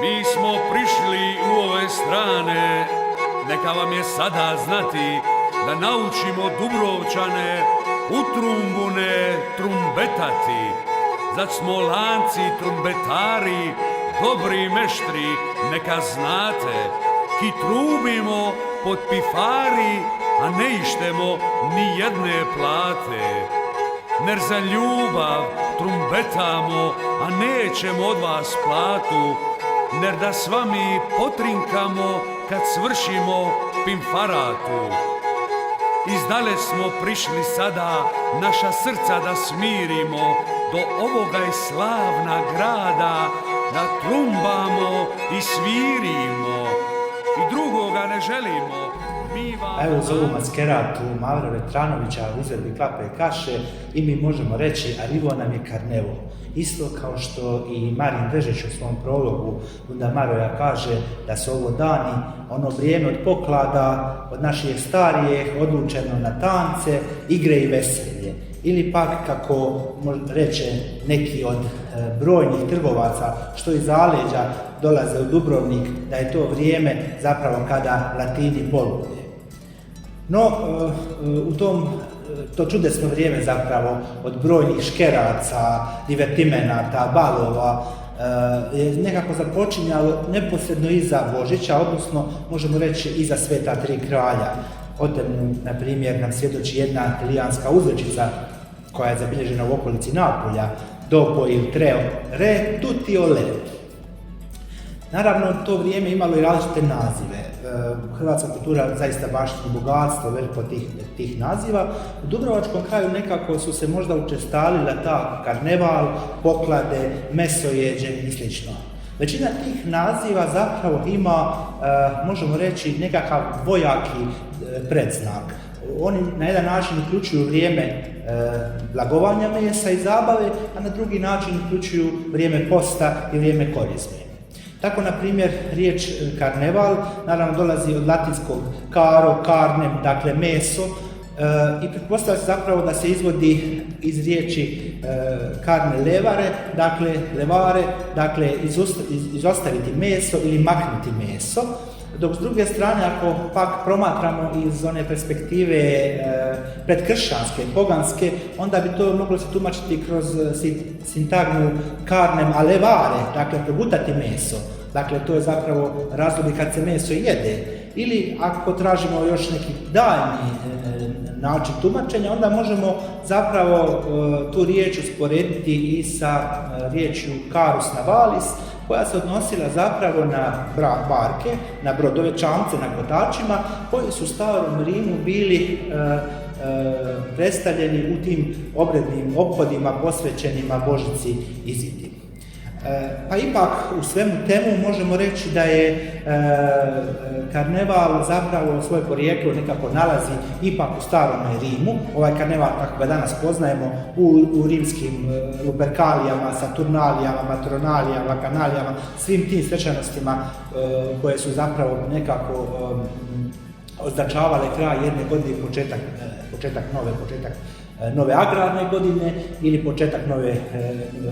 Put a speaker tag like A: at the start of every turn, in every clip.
A: Mi smo prišli u ove strane, neka vam je sada znati, da naučimo Dubrovčane u trumbune trumbetati. Zad smo lanci trumbetari, dobri meštri, neka znate, ki trubimo pod pifari, a ne ištemo ni jedne plate. Ner za ljubav trumbetamo, a nećemo od vas platu, ner da s vami potrinkamo kad svršimo pimfaratu. Izdale smo prišli sada, naša srca da smirimo, do ovoga je slavna grada, da trumbamo i svirimo, i drugoga ne želimo.
B: A evo zovu maskeratu Mavra Vetranovića u izvedbi Klape kaše i mi možemo reći Arrivo nam je Karnevo. Isto kao što i Marin Vežić u svom prologu Bunda Maroja kaže da su ovo dani, ono vrijeme od poklada, od naših starijih, odlučeno na tance, igre i veselje. Ili pak, kako reče neki od brojnih trgovaca što iz zaleđa dolaze u Dubrovnik, da je to vrijeme zapravo kada Latini polude. No, u to čudesno vrijeme zapravo od brojnih škeraca, divertimenata, balova, je nekako započinjalo neposredno iza Božića, odnosno možemo reći iza Sveta tri kralja. O temu, na primjer, nam svjedoči jedna talijanska uzrečica koja je zabilježena u okolici Napolja, dopo il tre re tutti ole. Naravno, to vrijeme imalo i različite nazive. Hrvatska kultura zaista baštini bogatstvo veliko tih naziva. U dubrovačkom kraju nekako su se možda učestalila ta karneval, poklade, mesojeđe i sl. Većina tih naziva zapravo ima, možemo reći, nekakav dvojaki predznak. Oni na jedan način uključuju vrijeme blagovanja mesa i zabave, a na drugi način uključuju vrijeme posta i vrijeme korizme. Tako, na primjer, riječ karneval naravno dolazi od latinskog caro, carnem, dakle meso, i pretpostavlja se zapravo da se izvodi iz riječi carne levare, dakle levare, dakle izostaviti meso ili maknuti meso. Dok s druge strane, ako pak promatramo iz one perspektive predkršćanske, poganske, onda bi to moglo se tumačiti kroz sintagmu carnem alevare, dakle progutati meso. Dakle, to je zapravo razdoblje kad se meso jede. Ili ako tražimo još neki daljni način tumačenja, onda možemo zapravo tu riječ usporediti i sa riječju carus navalis, koja se odnosila zapravo na barke, na brodove, čamce, na kotačima, koji su u starom Rimu bili predstavljeni u tim obrednim ophodima posvećenima Božici i Zidi. Pa ipak u svemu temu možemo reći da je karneval zapravo svoje porijeklo nekako nalazi ipak u starom Rimu. Ovaj karneval, kako ga danas poznajemo, u rimskim luperkalijama, saturnalijama, matronalijama, kanalijama, svim tim svečanostima koje su zapravo nekako označavale kraj jedne godine i početak nove agrarne godine ili početak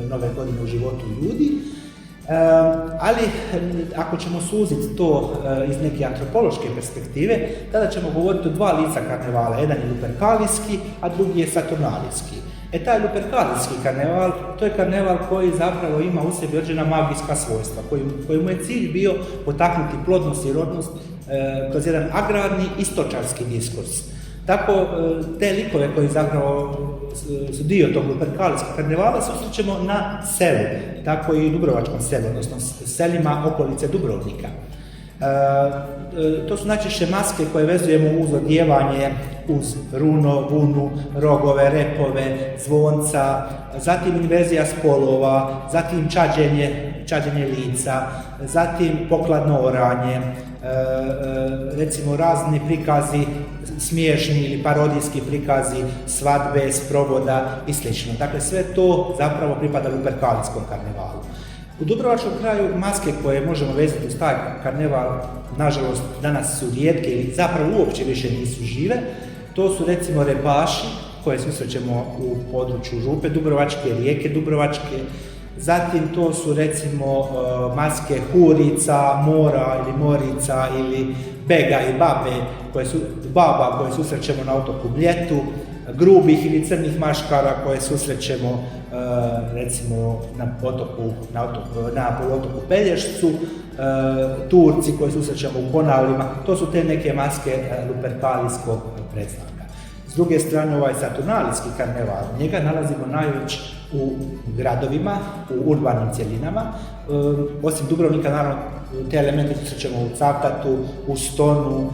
B: nove godine u životu ljudi. Ali ako ćemo suziti to iz neke antropološke perspektive, tada ćemo govoriti o dva lica karnevala. Jedan je luperkalijski, a drugi je saturnalijski. Taj luperkalijski karneval, to je karneval koji zapravo ima u sebi određena magijska svojstva, kojemu je cilj bio potaknuti plodnost i rodnost kroz jedan agrarni i stočarski diskurs. Tako, te likove koji zapravo su dio tog luperkalijskog karnevala susrećemo na selu, tako i u dubrovačkom selu, odnosno selima okolice Dubrovnika. To su najčešće maske koje vezujemo uz odijevanje, uz runo, vunu, rogove, repove, zvonca, zatim inverzija spolova, zatim čađenje lica, zatim pokladno oranje, recimo razni prikazi, smiješni ili parodijski prikazi svadbe, sprovoda i sl. Dakle, sve to zapravo pripada luperkalijskom karnevalu. U dubrovačkom kraju maske koje možemo vezati uz taj karneval, nažalost, danas su rijetke ili zapravo uopće više nisu žive. To su recimo repaši koje susrećemo u području Župe Dubrovačke, Rijeke Dubrovačke, Zatim to su recimo maske hurica, mora ili morica ili bega i baba koje susrećemo na otoku Bljetu, grubih ili crnih maškara koje susrećemo recimo na poluotoku Pelješcu, Turci koje susrećemo u Konavlima. To su te neke maske luperkalijskog predznaka. S druge strane, ovaj saturnalijski karneval, njega nalazimo najveć u gradovima, u urbanim cjelinama. Osim Dubrovnika, naravno, te elemente susrećemo u Cavtatu, u Stonu,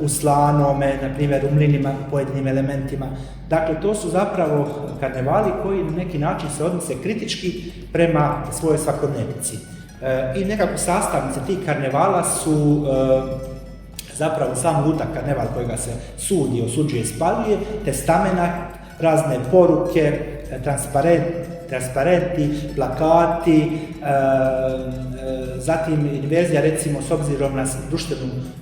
B: u Slanome, na primjer u Mlinima, pojedinim elementima. Dakle, to su zapravo karnevali koji na neki način se odnose kritički prema svojoj svakodnevici. I nekako sastavnice tih karnevala su zapravo sam lutak karneval kojega se sudi, osuđuje i spaljuje, testamenat, razne poruke, transparenti, plakati, zatim inverzija recimo s obzirom na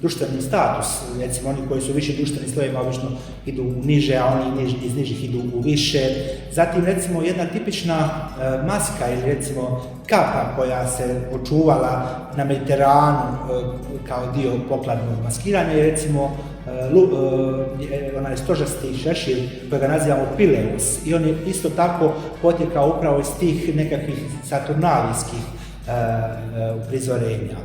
B: društveni status, recimo oni koji su viši društveni slojima obično idu u niže, a oni iz nižih idu u više. Zatim recimo jedna tipična maska ili recimo kapa koja se očuvala na Mediteranu kao dio pokladnog maskiranja je recimo onaj stožasti šešir kojega nazivamo Pileus i on je isto tako potjekao upravo iz tih nekakvih saturnalijskih uprizorenja.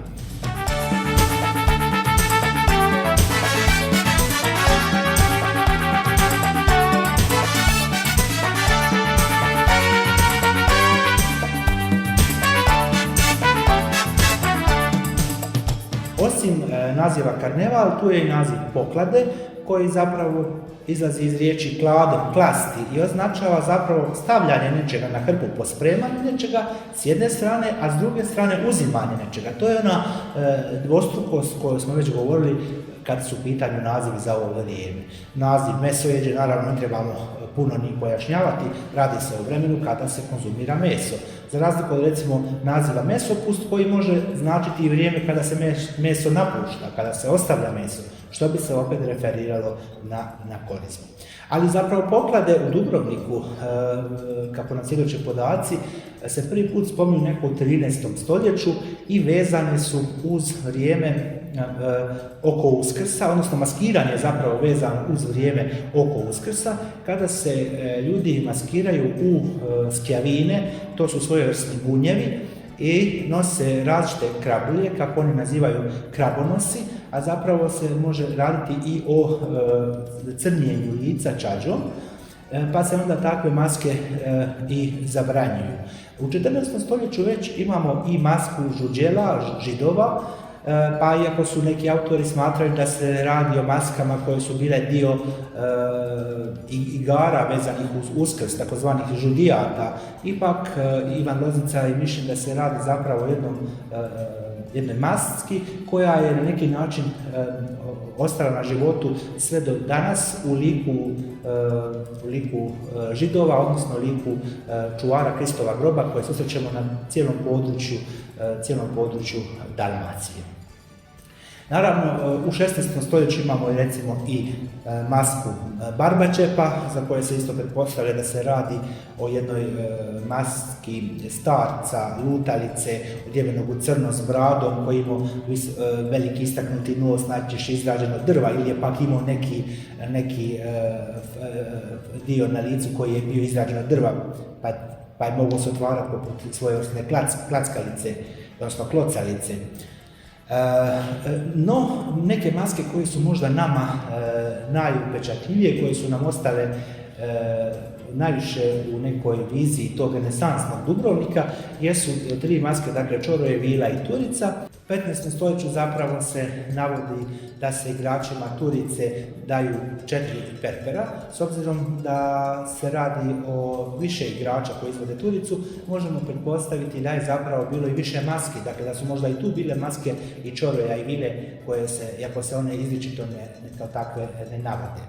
B: Osim naziva karneval, tu je i naziv poklade, koji zapravo izlazi iz riječi kladem, klasti i označava zapravo stavljanje nečega na hrpu, pospremanje nečega s jedne strane, a s druge strane uzimanje nečega. To je ona dvostrukost koju smo već govorili kad su u pitanju nazivi za ovo vrijeme. Naziv mesojeđe, naravno ne trebamo puno ni pojašnjavati, radi se o vremenu kada se konzumira meso. Za razliku od recimo naziva mesopust koji može značiti i vrijeme kada se meso napušta, kada se ostavlja meso, što bi se opet referiralo na korizmu. Ali zapravo poklade u Dubrovniku, kako nam svjedoče podaci, se prvi put spominju neko u 13. stoljeću i vezane su uz vrijeme oko Uskrsa, odnosno maskiranje je zapravo vezano uz vrijeme oko Uskrsa, kada se ljudi maskiraju u skjavine, to su svojevrsni gunjevi, i nose različite krabulje, kako oni nazivaju krabonosi, a zapravo se može raditi i o crnjenju lica čađom, pa se onda takve maske i zabranjuju. U 14. stoljeću već imamo i masku žuđela, židova, pa iako su neki autori smatrali da se radi o maskama koje su bile dio igara vezanih uz Uskrs, takozvanih žudijata, ipak Ivan Lozica je mišljen da se radi zapravo jednoj maski koja je na neki način ostala na životu sve do danas u liku židova, odnosno liku čuvara Kristova groba koje susrećemo na cijelom području Dalmacije. Naravno, u 16. stoljeću imamo recimo i masku barbačepa, za koje se isto pretpostavlja da se radi o jednoj maski starca, lutalice, odjevenog u crno s bradom, koji ima veliki istaknuti nos, najčešće izrađen od drva, ili je pak imao neki dio na licu koji je bio izrađen od drva, pa je moglo se otvarati poput svojevrsne klackalice, odnosno klocalice. No, neke maske koje su možda nama najupečatljivije, koje su nam ostale najviše u nekoj viziji tog renesansnog Dubrovnika, jesu tri maske, dakle Čoroje, Vila i Turica. U 15. stoljeću zapravo se navodi da se igračima Turice daju 4 perpera. S obzirom da se radi o više igrača koji izvode Turicu, možemo pretpostaviti da je zapravo bilo i više maski, dakle da su možda i tu bile maske i Čoroja i Vile, koje se, iako se one izričito kao takve ne navode.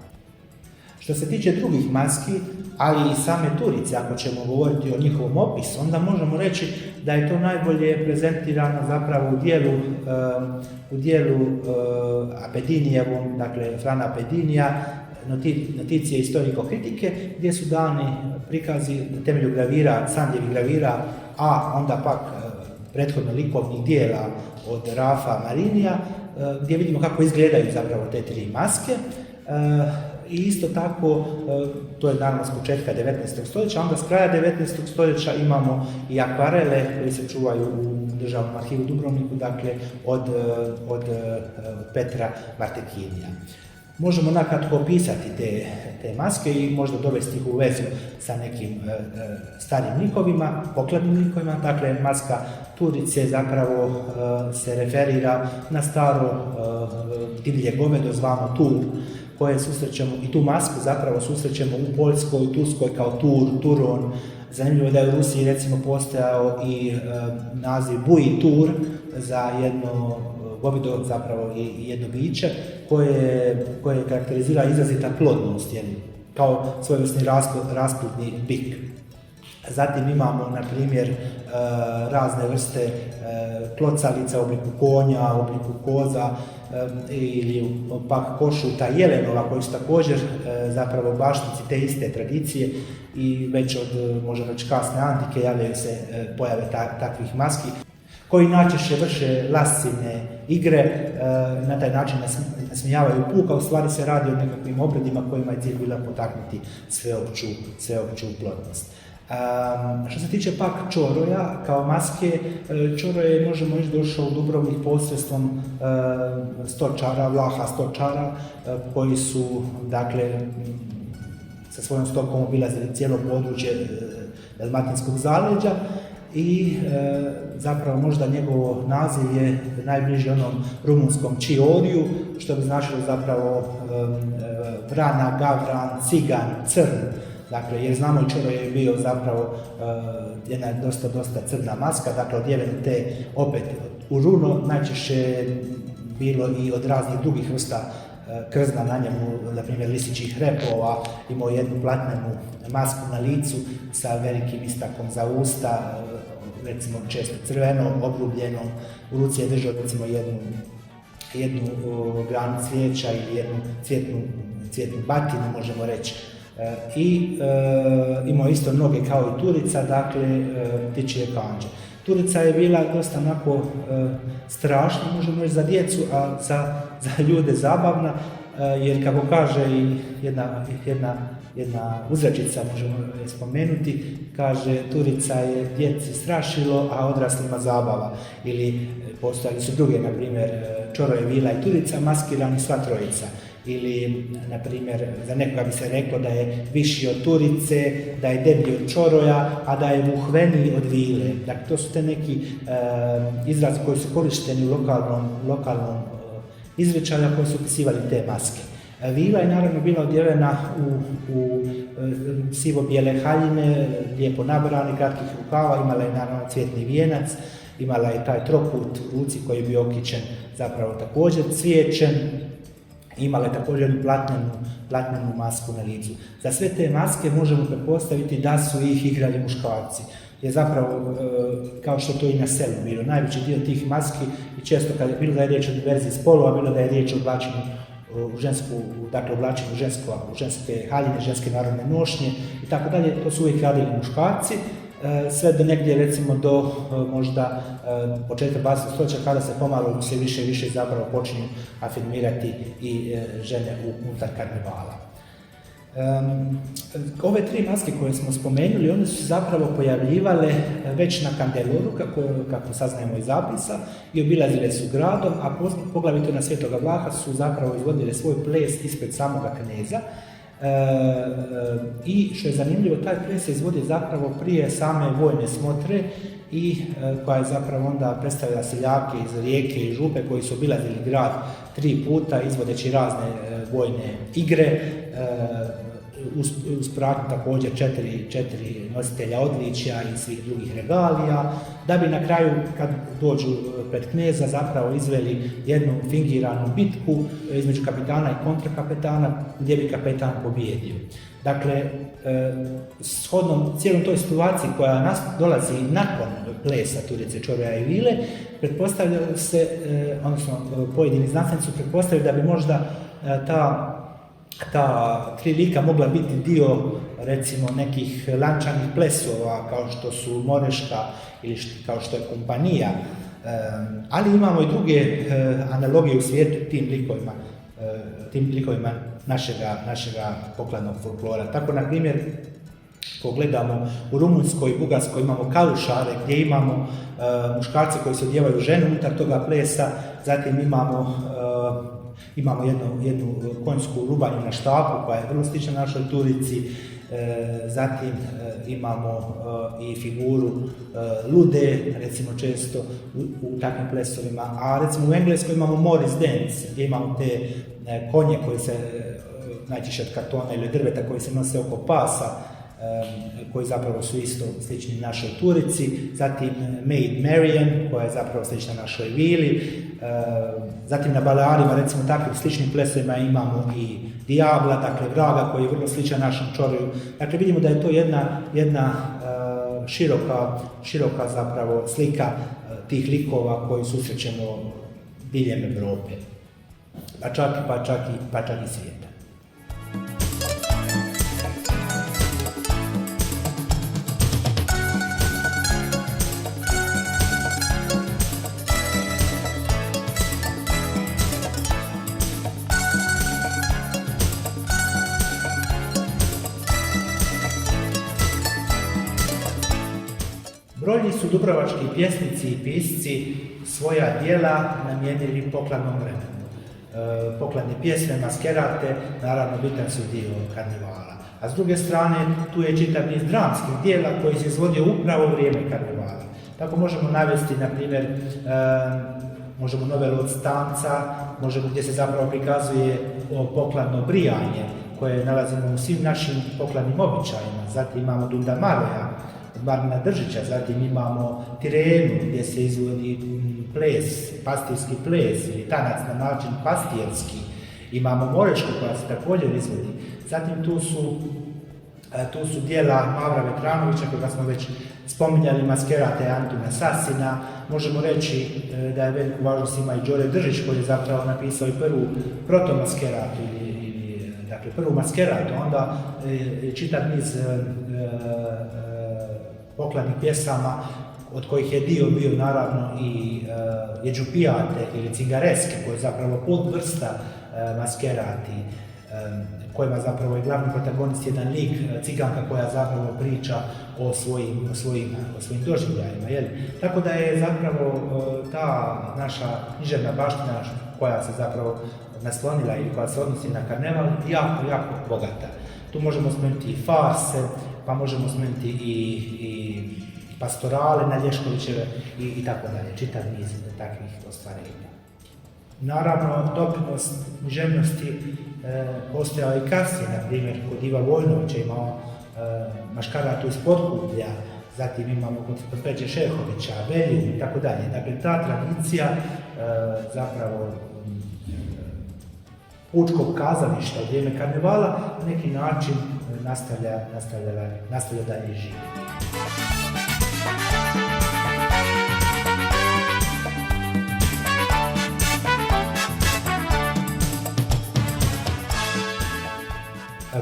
B: Što se tiče drugih maski, ali i same Turice, ako ćemo govoriti o njihovom opisu, onda možemo reći da je to najbolje prezentirano zapravo u dijelu Apedinijevom, dakle Frana Apedinija, noticije historiko-kritike, gdje su dani prikazi na temelju gravira, Sandjevih gravira a onda pak prethodno likovnih dijela od Rafa Marinija, gdje vidimo kako izgledaju zapravo te tri maske. I isto tako, to je naravno s početka 19. stoljeća, onda s kraja 19. stoljeća imamo i akvarele koji se čuvaju u Državnom arhivu u Dubrovniku, dakle od Petra Martekinija. Možemo nakratko opisati te maske i možda dovesti ih u vezu sa nekim starim likovima, pokladnim likovima. Dakle, maska Turice zapravo se referira na staro divlje govedo zvano Tur, koje susrećemo, i tu masku zapravo susrećemo u Poljskoj, Turskoj kao Tur, Turon. Zanimljivo je da je u Rusiji recimo postojao i naziv Buji Tur za jedno govedo, zapravo i jedno biće koje karakterizira izrazita plodnost, kao svojevrsni rasplodni bik. Zatim imamo, na primjer, razne vrste klocalica u obliku konja, u obliku koza ili pak košuta jelenova, koji su također zapravo baštinici te iste tradicije i već od, možda već kasne antike, javljaju se pojave takvih maski, koji najčešće vrše lascivne igre, na taj način nasmijavaju puka. U stvari se radi o nekakvim obredima kojima je cilj bila potaknuti sveopću plodnost. Što se tiče pak čoroja kao maske, čoroj je, možemo reći, došao u Dubrovnik posredstvom stočara, Vlaha stočara, koji su, dakle, sa svojom stokom obilazili cijelo područje Dalmatinskog zaleđa i zapravo možda njegov naziv je najbliži onom rumunskom Čioriju, što bi značilo zapravo vrana, gavran, cigan, crn. Dakle, jer znamo i čoroj je bio zapravo jedna dosta crna maska, dakle odjevene te opet u runo, najčešće bilo i od raznih drugih vrsta krzna na njemu, na primjer lisičih repova, imao jednu platnenu masku na licu sa velikim istakom za usta, recimo često crvenom, obrubljenom, u ruci je držao recimo jednu granu cvijeća ili jednu cvjetnu batinu, možemo reći. I imao isto noge kao i Turica, dakle ptičje kanđe. Turica je bila dosta onako strašna, možemo reći, za djecu, a za ljude zabavna, jer kako kaže i jedna uzrečica, možemo je spomenuti, kaže Turica je djeci strašilo, a odraslima zabava. Ili postojali su druge, na primjer Čoroje, Vila i Turica, maskirani sva trojica. Ili, na primjer, za nekoga bi se reklo da je viši od Turice, da je deblji od Čoroja, a da je vuhveniji od Vile. Dakle, to su te neki izrazi koji su korišteni u lokalnom izričaju, koji su opisivali te maske. Vila je naravno bila odjevena u sivo-bijele haljine, lijepo nabrane, kratkih rukava, imala je naravno cvjetni vijenac, imala je taj trokut u ruci koji je bio okićen zapravo također cvijećem, imala je također platnenu masku na licu. Za sve te maske možemo pretpostaviti da su ih igrali muškarci. Je zapravo, kao što to i na selu bilo, najveći dio tih maski i često kad je bilo da je riječ o diverziji spolova, bilo da je riječ o oblačenju u žensku, dakle oblačenju u ženske haljine, ženske narodne nošnje i tako dalje, to su uvijek radili muškarci. Sve do negdje, recimo do možda početka 20. stoljeća, kada se pomalo sve više i više zapravo počinju afirmirati i žene unutar karnevala. Ove tri maske koje smo spomenuli, one su zapravo pojavljivale već na Kandeloru, kako saznajemo iz zapisa, i obilazile su gradom, a poglavito na Svetoga Vlaha su zapravo izvodile svoj ples ispred samoga kneza. I što je zanimljivo, taj ples se izvodi zapravo prije same vojne smotre i koja je zapravo onda predstavila seljake iz Rijeke i Župe koji su obilazili grad 3 puta izvodeći razne vojne igre, uz pratnju također četiri nositelja odličja i svih drugih regalija, da bi na kraju, kad dođu pred kneza, zapravo izveli jednu fingiranu bitku između kapetana i kontrakapetana, gdje bi kapetan pobijedio. Dakle, shodno cijelom toj situaciji koja dolazi nakon plesa Turice, Čoroja i Vile, pretpostavljaju se, odnosno pojedini znanstvenici su pretpostavili da bi možda ta ta tri lika mogla biti dio recimo nekih lančanih plesova kao što su Moreška ili kao što je Kompanija, ali imamo i druge analogije u svijetu tim likovima našega pokladnog folklora. Tako, na primjer, pogledamo u Rumunjskoj i Bugarskoj imamo kalušare gdje imamo muškarce koji se odjevaju žene unutar toga plesa, zatim imamo jednu konjsku lubanju na štapu koja je vrlo slična našoj turici, zatim imamo i figuru lude, recimo često u takvim plesovima, a recimo u Engleskoj imamo Morris Dance gdje imamo te konje koji se, najčešće od kartona ili drveta, koji se nose oko pasa, koji zapravo su isto slični našoj turici, zatim Maid Marian, koja je zapravo slična našoj vili, zatim na Balearima, recimo takvim sličnim plesovima imamo i Diabla, dakle vraga, koji je vrlo sličan našem čoriju. Dakle, vidimo da je to jedna široka zapravo slika tih likova koji susrećemo diljem Evrope, pa čak i svijeta. Brojni su dubrovački pjesnici i pisci svoja djela namijenili pokladnom vremenu. Pokladne pjesme, maskerate, naravno bitan su dio karnevala. A s druge strane, tu je čitav niz dramskih djela koji se izvodio upravo u vrijeme karnevala. Tako možemo navesti, na primjer, možemo novelu od Stanca, možemo gdje se zapravo prikazuje pokladno brijanje koje nalazimo u svim našim pokladnim običajima. Zatim imamo Dunda Maroja, Marina Držića, zatim imamo Tirenu gdje se izvodi ples, pastirski ples ili tanac na način pastirski. Imamo Morešku koja se također izvodi. Zatim tu su djela Mavra Vetranovića koga smo već spominjali, maskerate Antuna Sasina. Možemo reći da je veliku važnost ima i Đore Držić koji je zapravo napisao i prvu protomaskeratu dakle prvu maskeratu, onda čitav niz pokladnih pjesama, od kojih je dio bio naravno i jeđupijate ili cingareske, koje je zapravo podvrsta maskerati, kojima zapravo je glavni protagonist jedan lik, ciganka koja zapravo priča o svojim doživljajima. Tako da je zapravo ta naša književna baština koja se zapravo naslonila ili koja se odnosi na karneval jako, jako bogata. Tu možemo spomenuti i farse, pa možemo spomenuti i pastorale na Lješkovićeve i tako dalje, čitav niz takvih ostvarenja. Naravno, doprinos književnosti postojao i kasnije, na primjer kod Iva Vojnovića imamo maškaratu iz Podkuplja, zatim imamo kod Peđe Šehovića, Velju i tako dalje. Dakle, ta tradicija zapravo pučkog kazališta u vrijeme karnevala na neki način nastavlja dalje živjeti.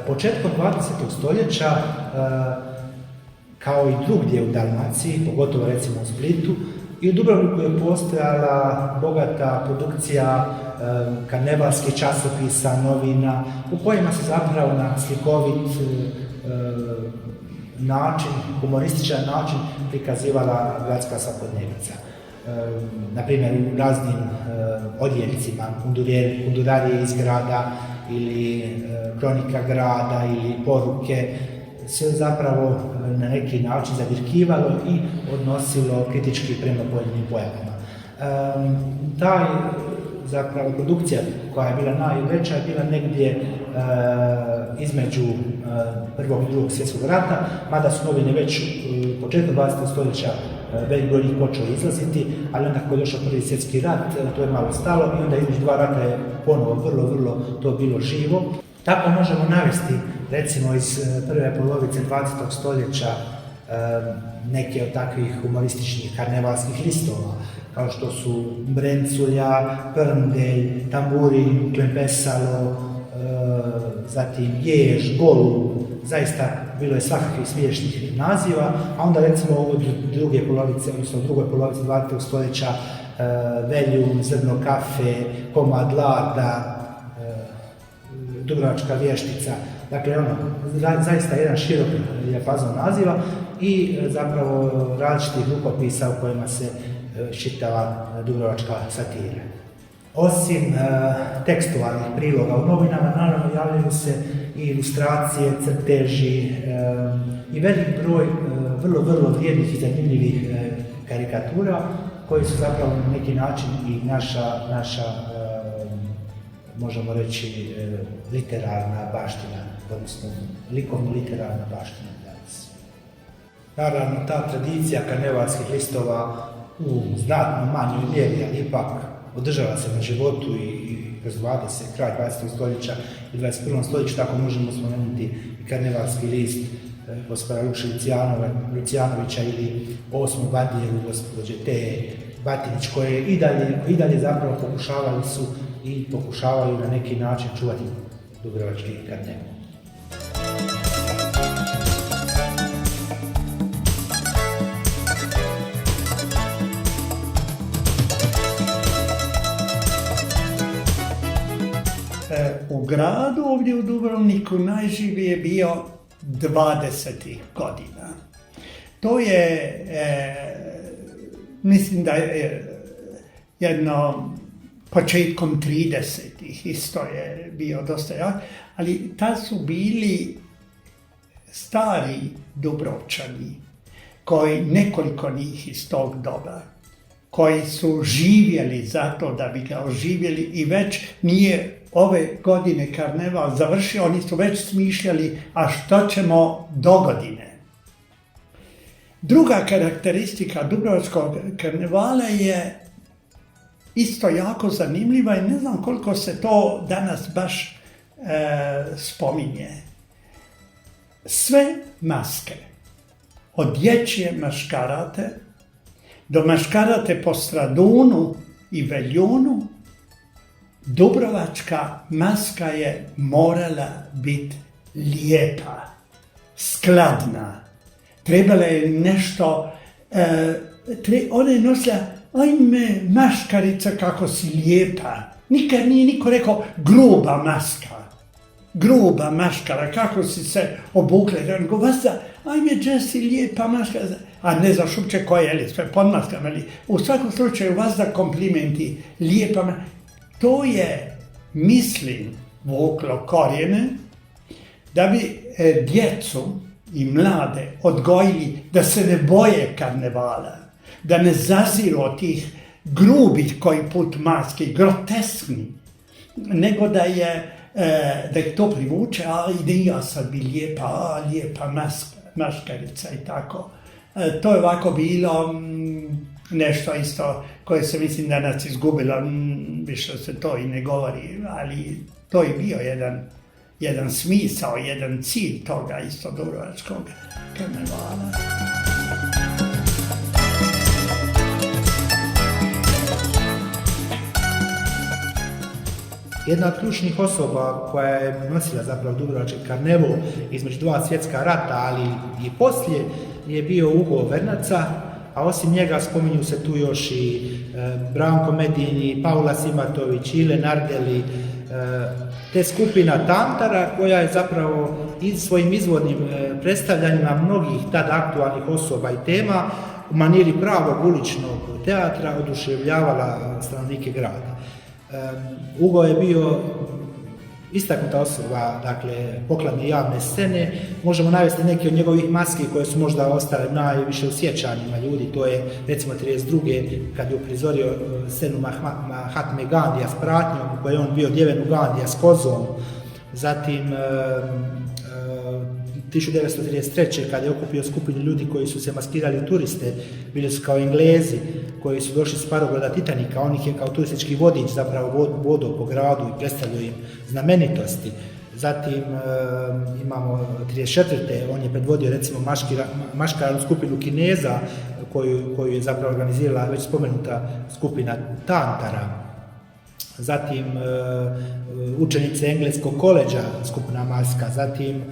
B: Početkom 20. stoljeća, kao i drugdje u Dalmaciji, pogotovo recimo u Splitu, i u Dubrovniku je postojala bogata produkcija karnevalskih časopisa, novina, u kojima se zapravo na slikovit način, humorističan način prikazivala gradska svakodnevica. Naprimjer, u raznim odjeljcima, kundurarije iz grada ili kronika grada ili poruke, sve zapravo na neki način zadirkivalo i odnosilo kritički prema pojedinim pojavama. Ta zapravo produkcija koja je bila najveća je bila negdje između Prvog i Drugog svjetskog rata, mada su novine već početkom 20. stoljeća velik broj njih počeo izlaziti, ali onda kako je došao Prvi svjetski rat, to je malo stalo i onda između dva rata je ponovo vrlo to bilo živo. Tako možemo navesti, recimo iz prve polovice 20. stoljeća, neke od takvih humorističnih karnevalskih listova, kao što su Brenculja, Prndelj, Tamburin, Klempesalo, zatim Jež, Golu, zaista bilo je svakakvih smiješnih naziva, a onda recimo od druge polovice, odnosno u drugoj polovici 20. stoljeća Veljun, Zrno kafe, Komad lada, Dubrovačka vještica, dakle zaista jedan širok dijapazon naziva i zapravo različitih rukopisa u kojima se čitava dubrovačka satira. Osim tekstualnih priloga u novinama, naravno javljaju se i ilustracije, crteži i velik broj vrlo vrijednih i zanimljivih karikatura koji su zapravo na neki način i naša možemo reći, literarna baština, odnosno likovno-literarna baština danas. Naravno, ta tradicija karnevalskih listova u znatno manjoj mjeri, ali ipak održava se na životu i kroz kraj 20. stoljeća i 21. stoljeća, tako možemo spomenuti i karnevalski list gospodara Lukše Lucijanovića ili Osmu Badijevu gospođe Te Batinić, koje i dalje zapravo pokušavaju na neki način čuvati dubrovački karneval.
C: U gradu ovdje u Dubrovniku najživije je bio 20. godina. To je, mislim da je jedno početkom 30. isto je bio dosta jak, ali tad su bili stari Dubrovčani, nekoliko njih iz tog doba, koji su živjeli zato da bi ga oživjeli i već nije ove godine karneval završio, oni su već smišljali, a što ćemo dogodine. Druga karakteristika dubrovačkog karnevala je isto jako zanimljiva i ne znam koliko se to danas baš spominje. Sve maske, od dječje maškarate do maškarate po Stradunu i Veljunu, dubrovačka maska je morala biti lijepa, skladna. Trebala je nešto, ona je nosila, ajme, maškarica kako si lijepa. Nikad nije niko rekao gruba maska, gruba maškara, kako si se obukla. Nego vas da, ajme, gdje si lijepa maškara. A ne znaš uopće koja je, sve pod maskama. U svakom slučaju vas da komplimenti, lijepa maškara. To je, mislim, vuklo korijene da bi djecu i mlade odgojili da se ne boje karnevala, da ne zaziru od tih grubih koji put maski, groteskni, nego da ih to privuče, a ide ja sad bi lijepa maškarica i tako. To je ovako bilo nešto isto koje se mislim danas izgubilo, više se to i ne govori, ali to je bio jedan smisao, jedan cilj toga isto dubrovačkog karnevala.
B: Jedna od ključnih osoba koja je nosila zapravo dubrovački karneval između dva svjetska rata, ali i poslije, je bio Ugo Vernaca, a osim njega spominju se tu još i Branko Medini, Paula Simatović, Ile Nardeli, te skupina Tantara koja je zapravo svojim izvornim predstavljanjima mnogih tada aktualnih osoba i tema u maniri pravog uličnog teatra oduševljavala stanovnike grada. Ugo je bio istaknuta osoba, dakle, pokladne javne scene. Možemo navesti neke od njegovih maski koje su možda ostale najviše u sjećanjima ljudi. To je, recimo, 32. kad je uprizorio scenu Mahatme Gandija s pratnjom, u kojoj je on bio odjeven u Gandija s kozom. Zatim, 1933. kad je okupio skupinu ljudi koji su se maskirali u turiste, bili su kao Englezi koji su došli s parobroda Titanika, on ih je kao turistički vodič zapravo vodao po gradu i predstavljao im znamenitosti. Zatim imamo 34. on je predvodio recimo maškaranu skupinu Kineza koju je zapravo organizirala već spomenuta skupina Tantara. zatim učenice engleskog koleđa, skupna maska, zatim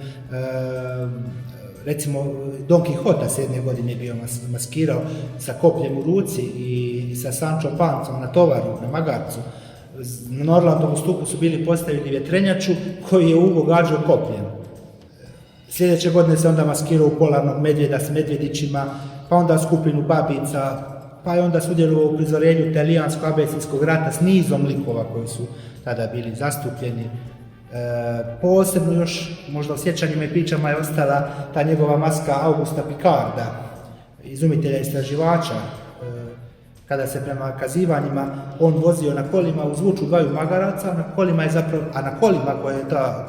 B: recimo Don Quixota s jedne godine bio maskirao sa kopljem u ruci i sa Sancho Pancom na tovaru, na magarcu. Na Norlandovom stupu su bili postavili vjetrenjaču koji je Ugo gađao kopljem. Sljedeće godine se onda maskirao u polarnog medvjeda s medvjedićima, pa onda skupinu babica, pa je onda sudjelovao u prizorenju Talijansko-Abesijskog rata s nizom likova koji su tada bili zastupljeni. Posebno još, možda u sjećanjima i pričama je ostala ta njegova maska Augusta Picarda, izumitelja i istraživača, kada se prema kazivanjima on vozio na kolima uz vuču dvaju magaraca, a na kolima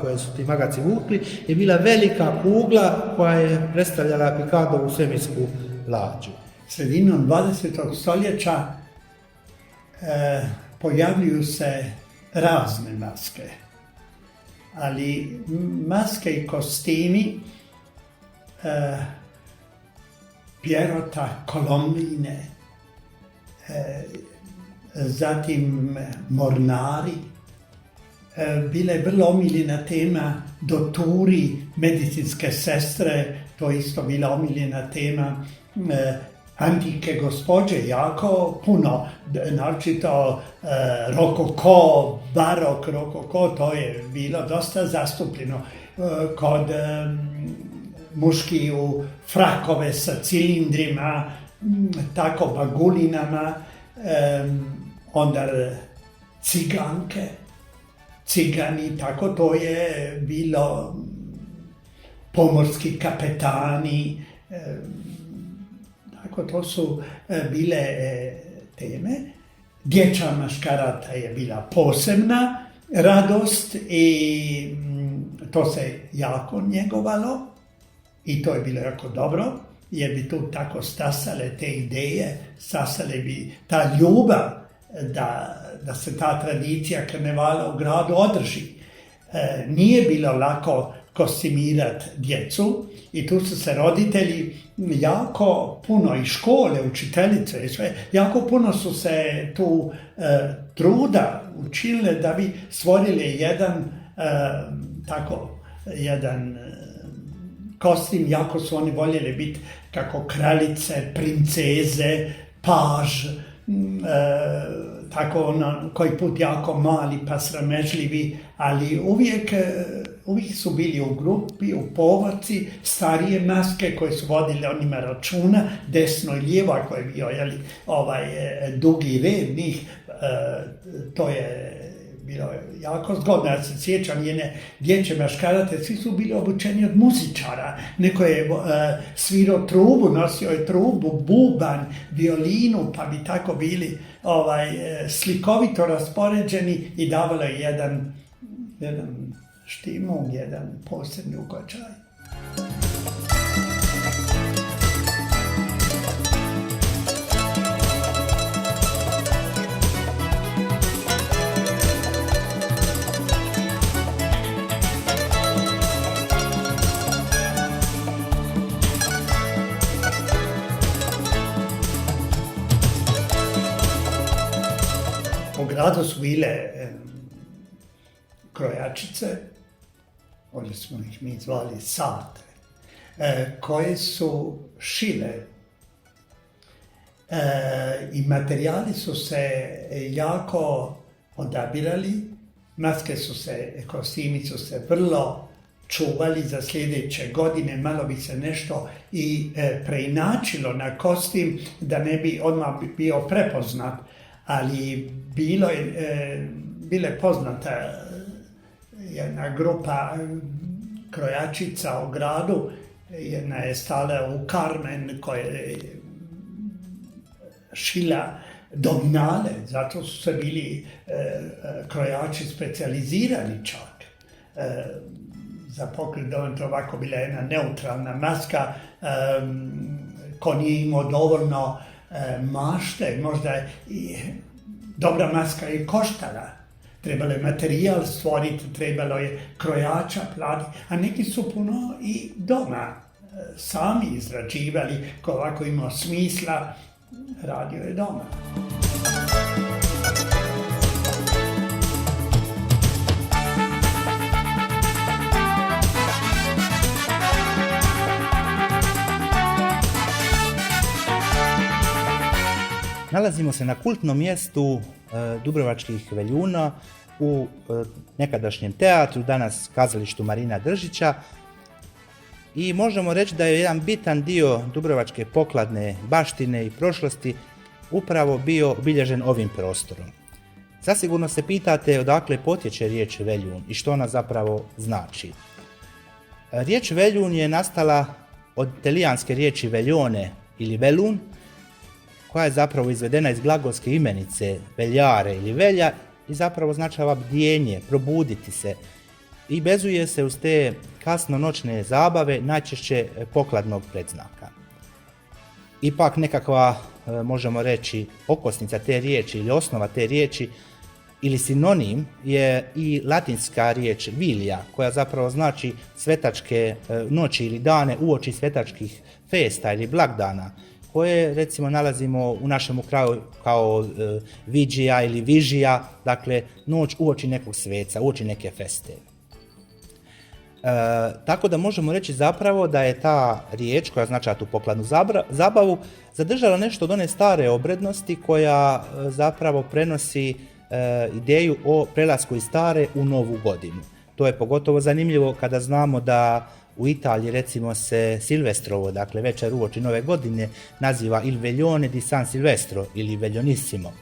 B: koje su ti magarci vukli je bila velika kugla koja je predstavljala Picardovu svemirsku lađu.
C: Sredinom 20. stoljeća pojavljuju se razne maske, ali maske i kostimi Pierrota Colombine, zatim mornari, bila je vrlo omiljena tema doturi, medicinske sestre, to je isto bila omiljena tema, antike gospođe, jako puno, naročito rokoko, barok, rokoko, to je bilo dosta zastupljeno kod muški u frakove sa cilindrima, tako bagulinama, onda ciganke, cigani, tako to je bilo, pomorski kapetani, tako to su bile teme. Dječja maškarata je bila posebna radost i to se jako njegovalo i to je bilo jako dobro, jer bi tu tako stasale te ideje, stasale bi ta ljubav da se ta tradicija karnevala u gradu održi. Nije bilo lako kostimirati djecu i tu su se roditelji jako puno i škole, učiteljice i sve, jako puno su se tu truda učinile da bi stvorili jedan kostim, jako su oni voljeli biti kako kraljice, princeze, paž, tako koji put jako mali pa sramežljivi, ali uvijek su bili u grupi, u povorci, starije maske koje su vodile o njima računa, desno i lijevo, ako je bio dugi red njih, to je bilo jako zgodno. Ja se sjećam njene dječje maškarate, svi su bili obučeni od muzičara. Neko je svirao trubu, nosio je trubu, buban, violinu, pa bi tako bili slikovito raspoređeni i davalo je jedan štimung, jedan posebni ugočaj. U gradu su bile krojačice, ovdje smo ih mi zvali satre, koje su šile i materijali su se jako odabirali, maske su se, kostimi su se vrlo čuvali za sljedeće godine, malo bi se nešto i preinačilo na kostim da ne bi odmah bio prepoznat, ali bila je poznata jedna grupa krojačica u gradu, jedna je stala u Carmen koja je šila dominale, zato su se bili krojači specijalizirani čak. Za pokrit dovoljno ovako bila jedna neutralna maska, ko nije imao dovoljno mašte, možda i dobra maska je koštala. Trebalo je materijal stvoriti, trebalo je krojača platiti, a neki su puno i doma sami izrađivali, ko ovako imao smisla, radio je doma.
B: Nalazimo se na kultnom mjestu Dubrovačkih Veljuna u nekadašnjem teatru, danas kazalištu Marina Držića, i možemo reći da je jedan bitan dio dubrovačke pokladne baštine i prošlosti upravo bio obilježen ovim prostorom. Zasigurno se pitate odakle potječe riječ Veljun i što ona zapravo znači. Riječ Veljun je nastala od talijanske riječi veljone ili velun, koja je zapravo izvedena iz glagolske imenice veljare ili velja i zapravo značava bdjenje, probuditi se, i vezuje se uz te kasno noćne zabave, najčešće pokladnog predznaka. Ipak nekakva, možemo reći, okosnica te riječi ili osnova te riječi ili sinonim je i latinska riječ vilja, koja zapravo znači svetačke noći ili dane uoči svetačkih festa ili blagdana, koje recimo nalazimo u našem kraju kao viđija ili vižija, dakle noć uoči nekog sveca, uoči neke feste. Tako da možemo reći zapravo da je ta riječ koja značava tu pokladnu zabavu zadržala nešto od one stare obrednosti koja zapravo prenosi ideju o prelasku iz stare u novu godinu. To je pogotovo zanimljivo kada znamo da u Italiji recimo se Silvestrovo, dakle večer uoči nove godine, naziva Il Veglione di San Silvestro ili Veljonissimo.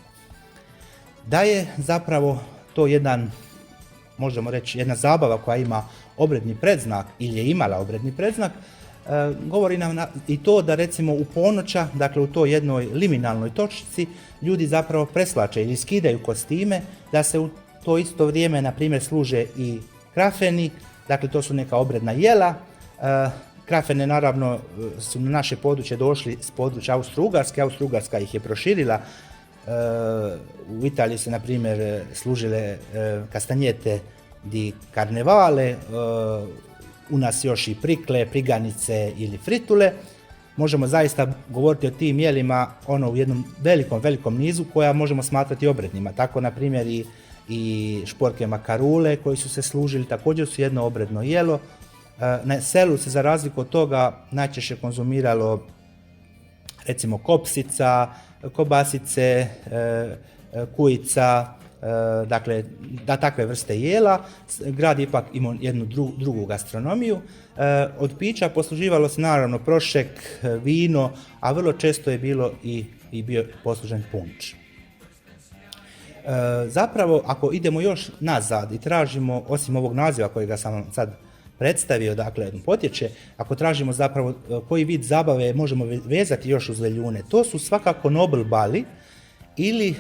B: Da je zapravo to možemo reći, jedna zabava koja ima obredni predznak ili je imala obredni predznak, govori nam i to da recimo u ponoća, dakle u toj jednoj liminalnoj točci, ljudi zapravo preslače ili skidaju kostime, da se u to isto vrijeme, na primjer, služe i krafeni, dakle to su neka obredna jela. Krafene naravno su na naše područje došli s područja Austro-Ugarske, Austro-Ugarska ih je proširila. U Italiji se, na primjer, služile kastanjete di karnevale, u nas još i prikle, priganice ili fritule. Možemo zaista govoriti o tim jelima u jednom velikom nizu koja možemo smatrati obrednima. Tako, na primjer, i šporke makarule koji su se služili također su jedno obredno jelo. Na selu se, za razliku od toga, najčešće konzumiralo recimo kopsica, kobasice, kujica, dakle takve vrste jela. Grad je ipak imao jednu drugu gastronomiju. Od pića posluživalo se naravno prošek, vino, a vrlo često je bilo i bio poslužen punč. Zapravo, ako idemo još nazad i tražimo, osim ovog naziva kojega sam vam sad predstavio, dakle potječe, ako tražimo zapravo koji vid zabave možemo vezati još uz Veljune, to su svakako nobel bali ili,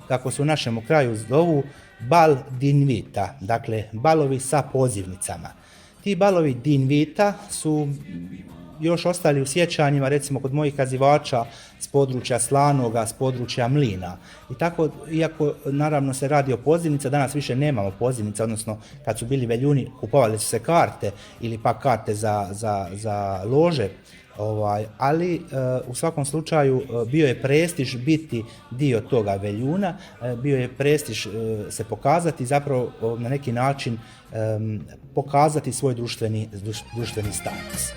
B: kako se u našem kraju zovu, bal d'invita, dakle balovi sa pozivnicama. Ti balovi d'invita su još ostali u sjećanjima, recimo kod mojih kazivača s područja Slanoga, s područja Mlina. I tako, iako naravno se radi o pozivnica, danas više nemamo pozivnica, odnosno kad su bili Veljuni kupovali su se karte ili pak karte za lože, ali u svakom slučaju bio je prestiž biti dio toga Veljuna, bio je prestiž se pokazati, zapravo na neki način pokazati svoj društveni status.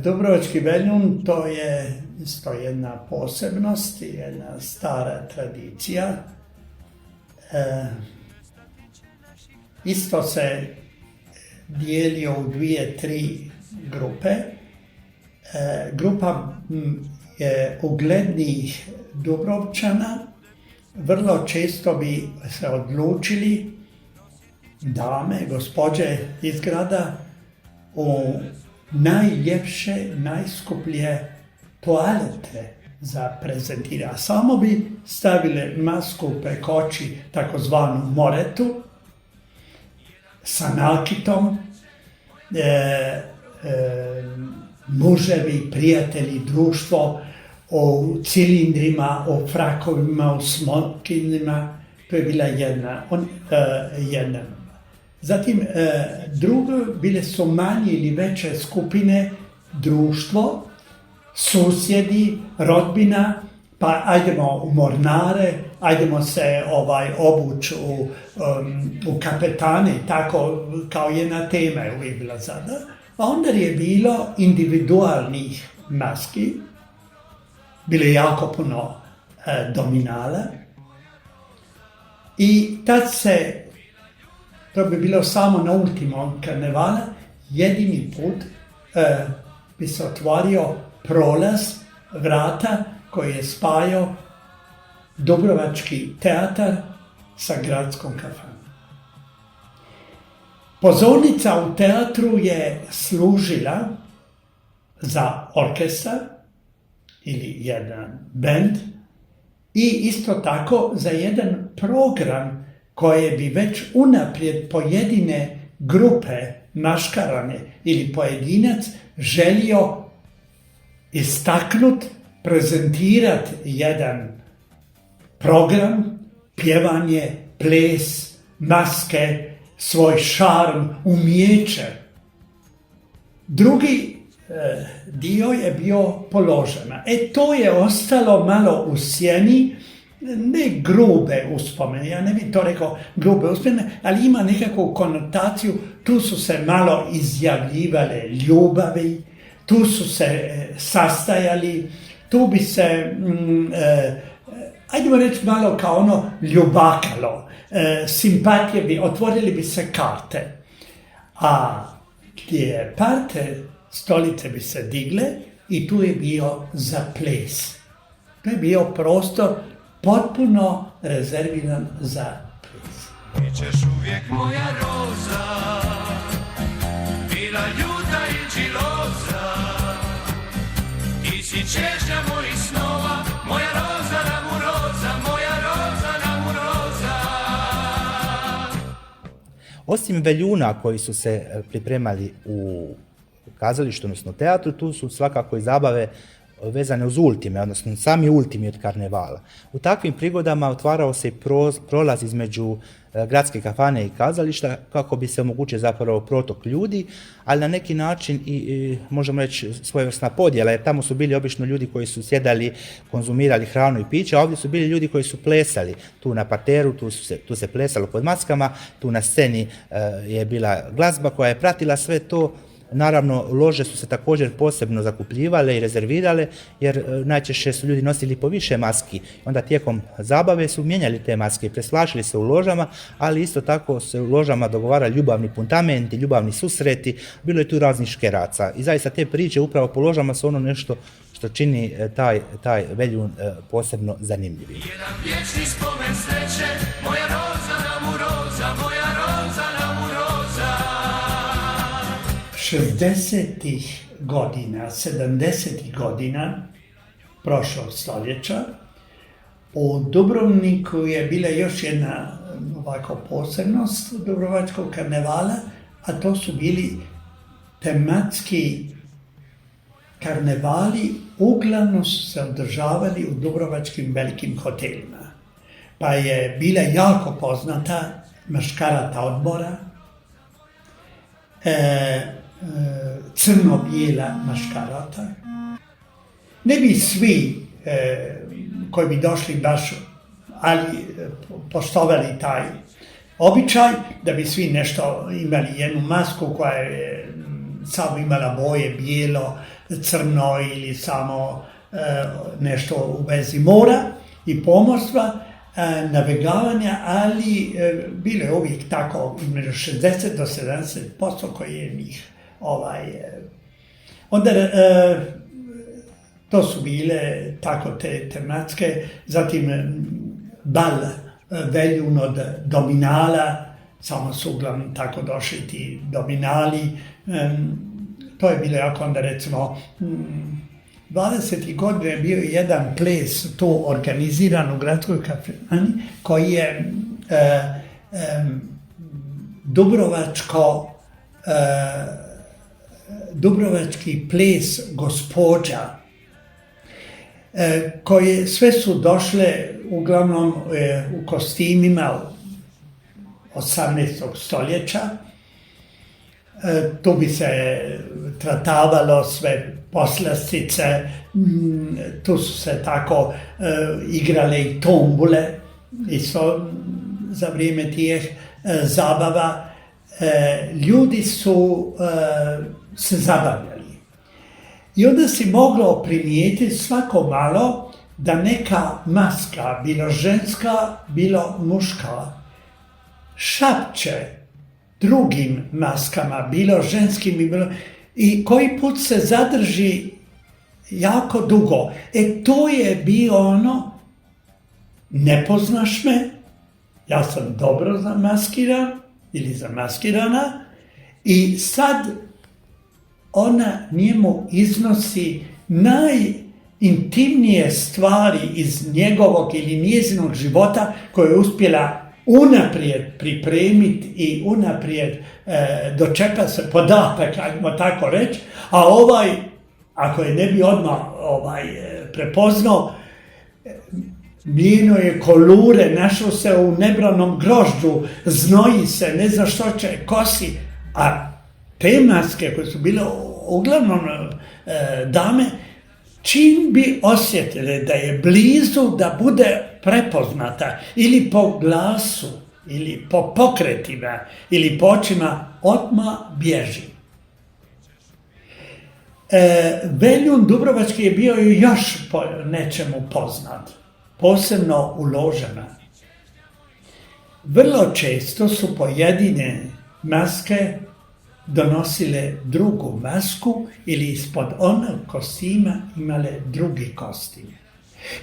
C: Dubrovački Veljun, to je isto jedna posebnost i jedna stara tradicija. Isto se dijelio u 2-3 grupe. Grupa je uglednih Dubrovčana. Vrlo često bi se odlučili dame, gospođe iz grada u najljepše, najskuplje toalete za prezentiranje. Samo bi stavile masku preko oči, takozvanu moretu, sa nakitom, muževi, prijatelji, društvo u cilindrima, u frakovima, u smokinima. To je bila jedna. Zatim, drugo, bile su manje ili veće skupine, društvo, susjedi, rodbina, pa ajdemo u mornare, ajdemo se obući u kapetane, tako kao jedna tema je uvijek bila sada. A onda je bilo individualnih maski, bilo je jako puno dominala i tad se, to bi bilo samo na ultimom karnevala, jedini put bi se otvorio prolaz vrata koji je spajao Dubrovački teatar sa gradskom kafanom. Pozornica u teatru je služila za orkestar ili jedan bend i isto tako za jedan program koje bi već unaprijed pojedine grupe maškarane ili pojedinac želio istaknut, prezentirat jedan program, pjevanje, ples, maske, svoj šarm, umijeće. Drugi dio je bio položena. To je ostalo malo u sjeni, ne grube uspomene, ja ne bih to rekao grube uspomene, ali ima nekakvu konotaciju, tu su se malo izjavljivale ljubavi, tu su se sastajali, tu bi se, ajdemo reći malo kao ono ljubakalo, simpatije bi, otvorili bi se karte. A gdje parte stolice bi se digle i tu je bio za ples. To je bio prostor potpuno rezerviran za ples.
D: Bićeš uvijek moja roza, bila ljuta i čiloza, ti si čežnja mojih snova, moja roza namuroza, moja roza namuroza.
E: Osim veljuna koji su se pripremali u kazalištu, odnosno teatru, tu su svakako i zabave vezane uz ultime, odnosno sami ultimi od karnevala. U takvim prigodama otvarao se i prolaz između gradske kafane i kazališta kako bi se omogućio zapravo protok ljudi, ali na neki način i možemo reći svojevrsna podjela, jer tamo su bili obično ljudi koji su sjedali, konzumirali hranu i piće, a ovdje su bili ljudi koji su plesali tu na parteru, tu se plesalo pod maskama, tu na sceni je bila glazba koja je pratila sve to. Naravno, lože su se također posebno zakupljivale i rezervirale, jer najčešće su ljudi nosili po više maski. Onda tijekom zabave su mijenjali te maske i presvlačili se u ložama, ali isto tako se u ložama dogovarali ljubavni puntamenti, ljubavni susreti, bilo je tu raznih škeraca. I zaista te priče upravo po ložama su ono nešto što čini taj veljun posebno zanimljivim.
D: Jedan vječni spomen sreće, moja roza namuroza, moja roza namuroza.
C: 60-ih godina, 70-ih godina prošlog stoljeća u Dubrovniku je bila još jedna ovako posebnost Dubrovačkog karnevala, a to su bili tematski karnevali, uglavnom su se održavali u dubrovačkim velikim hotelima. Pa je bila jako poznata Maškarata odbora, crno-bijela maškarata. Ne bi svi koji bi došli baš, ali poštovali taj običaj, da bi svi nešto imali jednu masku koja je samo imala boje bijelo, crno ili samo nešto u vezi mora i pomorstva, navigavanja, ali bilo je uvijek tako između 60 do 70% koji je njih. Onda to su bile tako te tematske, zatim bal veljun od dominala, samo su uglavnom tako došli ti dominali. To je bilo jako onda recimo 20. godine je bio jedan ples tu organiziran u gradskoj kafani koji je dubrovački ples gospođa, koje sve su došle uglavnom u kostimima 18. stoljeća. Tu bi se tratavalo sve poslastice, tu su se tako igrale i tombule, isto za vrijeme tih zabava. Ljudi su se zabavljali. I onda si moglo primijetiti svako malo da neka maska, bilo ženska, bilo muška, šapće drugim maskama, bilo ženskim, i koji put se zadrži jako dugo. To je bio ono, ne poznaš me, ja sam dobro zamaskiran ili zamaskirana, i sad ona njemu iznosi najintimnije stvari iz njegovog ili njezinog života koje je uspjela unaprijed pripremiti i unaprijed dočeka se podatak, ajmo tako reći, a ovaj, ako je ne bi odmah prepoznao, mijenio je kolure, našao se u nebranom grožđu, znoji se, ne zna što će, kosi, a te maske koje su bile uglavnom dame, čim bi osjetile da je blizu da bude prepoznata ili po glasu, ili po pokretima, ili po očima, odmah bježi. Veljun Dubrovački je bio još po nečemu poznat, posebno u ložama. Vrlo često su pojedine maske donosile drugu masku ili ispod onog kostima imale drugi kostim.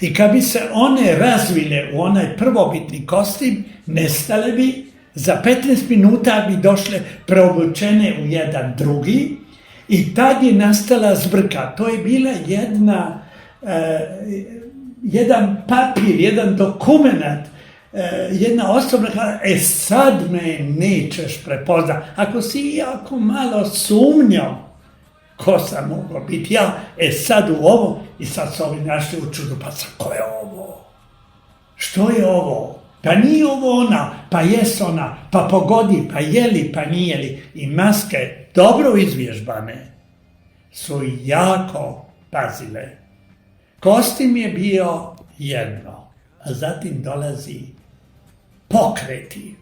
C: I kad bi se one razvile u onaj prvobitni kostim, nestale bi, za 15 minuta bi došle preobučene u jedan drugi i tad je nastala zbrka. To je bila jedan papir, jedan dokument, jedna osoba kada, sad me nećeš prepoznat. Ako si jako malo sumnjao ko sam mogao biti ja, sad u ovo, i sad su ovi našli u čudu, pa sad ko je ovo? Što je ovo? Pa nije ovo ona, pa jes ona, pa pogodi, pa jeli, pa nije li. I maske, dobro izvježbane, su jako pazile. Kostim je bio jedno, a zatim dolazi pokreti.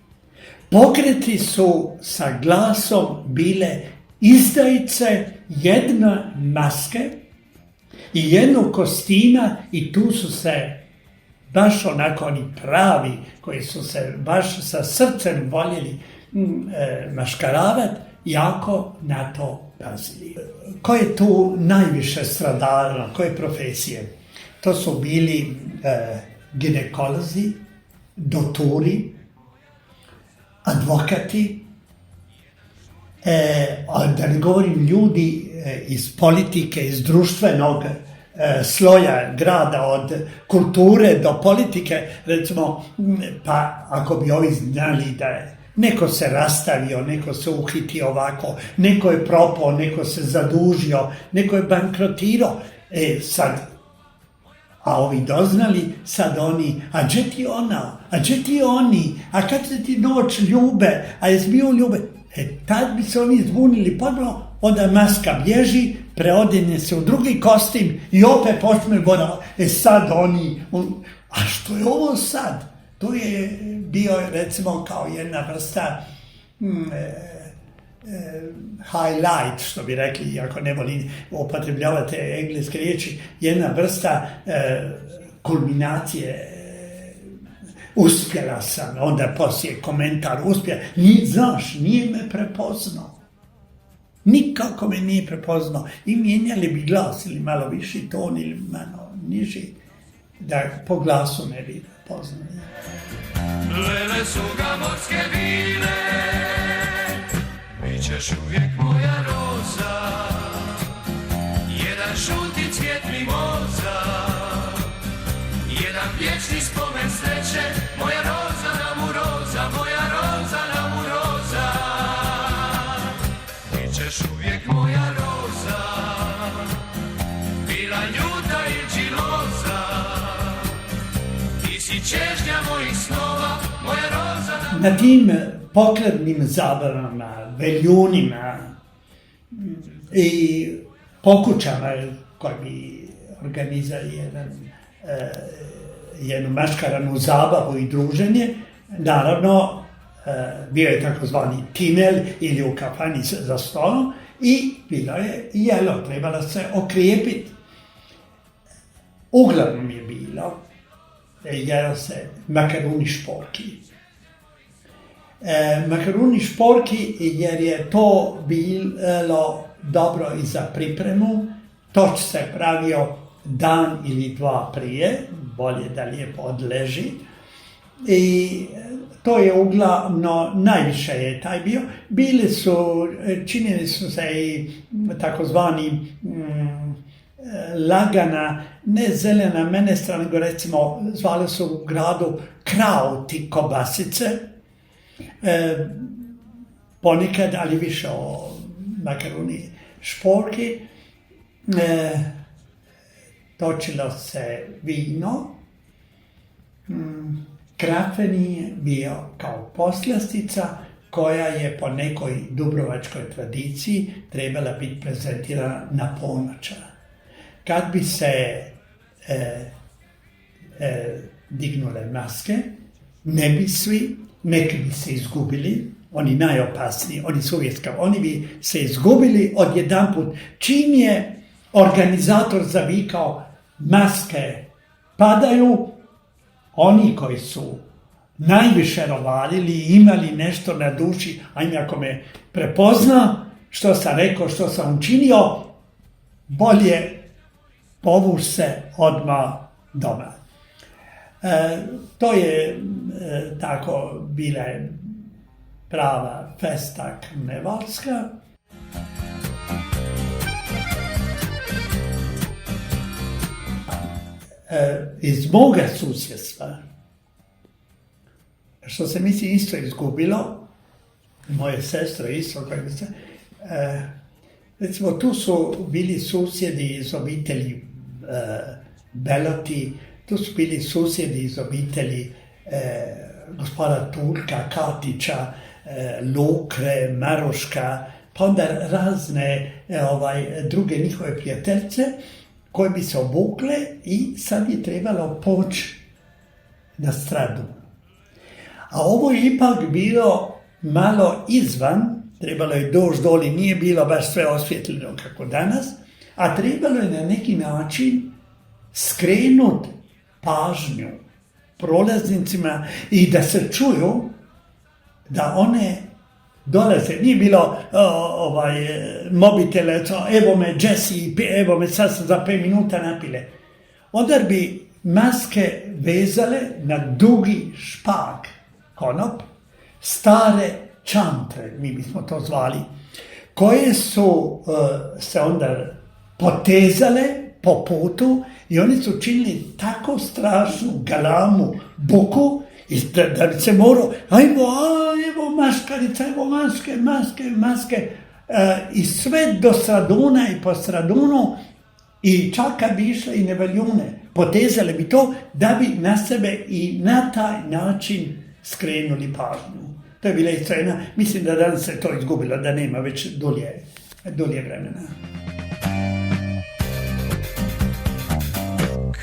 C: Pokreti su sa glasom bile izdajice jedna maske i jednog kostima, i tu su se baš onako oni pravi, koji su se baš sa srcem voljeli maškaravat, jako na to pazili. Ko je tu najviše stradalo, koje profesije? To su bili ginekolozi, doturi, advokati, da ne govorim ljudi iz politike, iz društvenog sloja grada, od kulture do politike, recimo, pa ako bi ovi znali da je neko se rastavio, neko se uhitio ovako, neko je propao, neko se zadužio, neko je bankrotirao, sad, a ovi doznali, sad oni, a gdje ti ona, a gdje ti oni, a kad se ti noć ljube, a jes bio ljube, tad bi se oni zbunili potpuno, onda maska bježi, preodine se u drugi kostim i opet počne gora, sad oni, a što je ovo sad? To je bio, recimo, kao jedna vrsta highlight, što bi rekli, iako ne volim upotrebljavati engleske riječi, jedna vrsta kulminacije. Uspjela sam, onda poslije komentar, uspjela, znaš, nije me prepoznao. Nikako me nije prepoznao. I mijenjali bi glas, ili malo viši ton, ili malo niži, da po glasu ne bi prepoznao.
D: Lele su ga morske vile, bit ćeš uvijek moja roza, jedan žuti cvijet mimoza, jedan vječni spomen sreće, moja roza nam u roza, moja roza nam u roza, bit ćeš uvijek moja roza, bila ljuta ili čiloza, ti si čežnja mojih snova, moja roza nam...
C: Na tim pokretnim zabavama, veljunima i pokućama koji bi organizali jednu maškaranu zabavu i druženje. Naravno, bio je takozvani tinel ili u kafani za stolom i bilo je jelo, trebalo se okrijepiti. Uglavnom je bilo, jelo se makaruni šporki. Makaruni šporki jer je to bilo dobro i za pripremu. Toč se pravio dan ili dva prije, bolje da lijepo odleži. I to je uglavnom, najviše je taj bio. Činili su se i takozvani lagana, ne zelena menestra, nego recimo zvali su u gradu krauti kobasice. Ponekad, ali više o makaruni šporki. Točilo se vino. Krafeni je bio kao poslastica koja je po nekoj dubrovačkoj tradiciji trebala biti prezentirana na ponoća. Kad bi se dignule maske, ne bi svi, neki bi se izgubili, oni najopasniji, oni bi se izgubili odjedanput. Čim je organizator zavikao maske padaju, oni koji su najviše rovarili i imali nešto na duši, ajme ako me prepozna što sam rekao, što sam učinio, bolje povuš se odmah doma. To je tako bila prava festa karnevalska. Iz moga susjedstva, što se mislim isto izgubilo, moje sestre isto, recimo tu su bili susjedi iz obitelji Beloti, tu su bili susjedi iz obitelji gospoda Turka, Katića, Lukre, Maroška, pa onda razne druge njihove prijateljce koje bi se obukle i sad je trebalo poći na stradu. A ovo je ipak bilo malo izvan, trebalo je doći doli, nije bilo baš sve osvjetljeno kako danas, a trebalo je na neki način skrenut pažnju prolaznicima i da se čuju da one dolaze. Nije bilo mobitele, evo me Jesse, evo me sad sam za 5 minuta napile. Onda bi maske vezale na dugi špag, konop, stare čantre, mi bismo to zvali, koje su se onda potezale po putu i oni su činili tako strašnu galamu, buku, da bi se morao, evo maškarica, evo maske, i sve do Straduna i po Stradunu, i čak kad bi išle i Nevaljune, potezale bi to da bi na sebe i na taj način skrenuli pažnju. To je bila i scena, mislim da danas se to izgubilo, da nema već dulje vremena.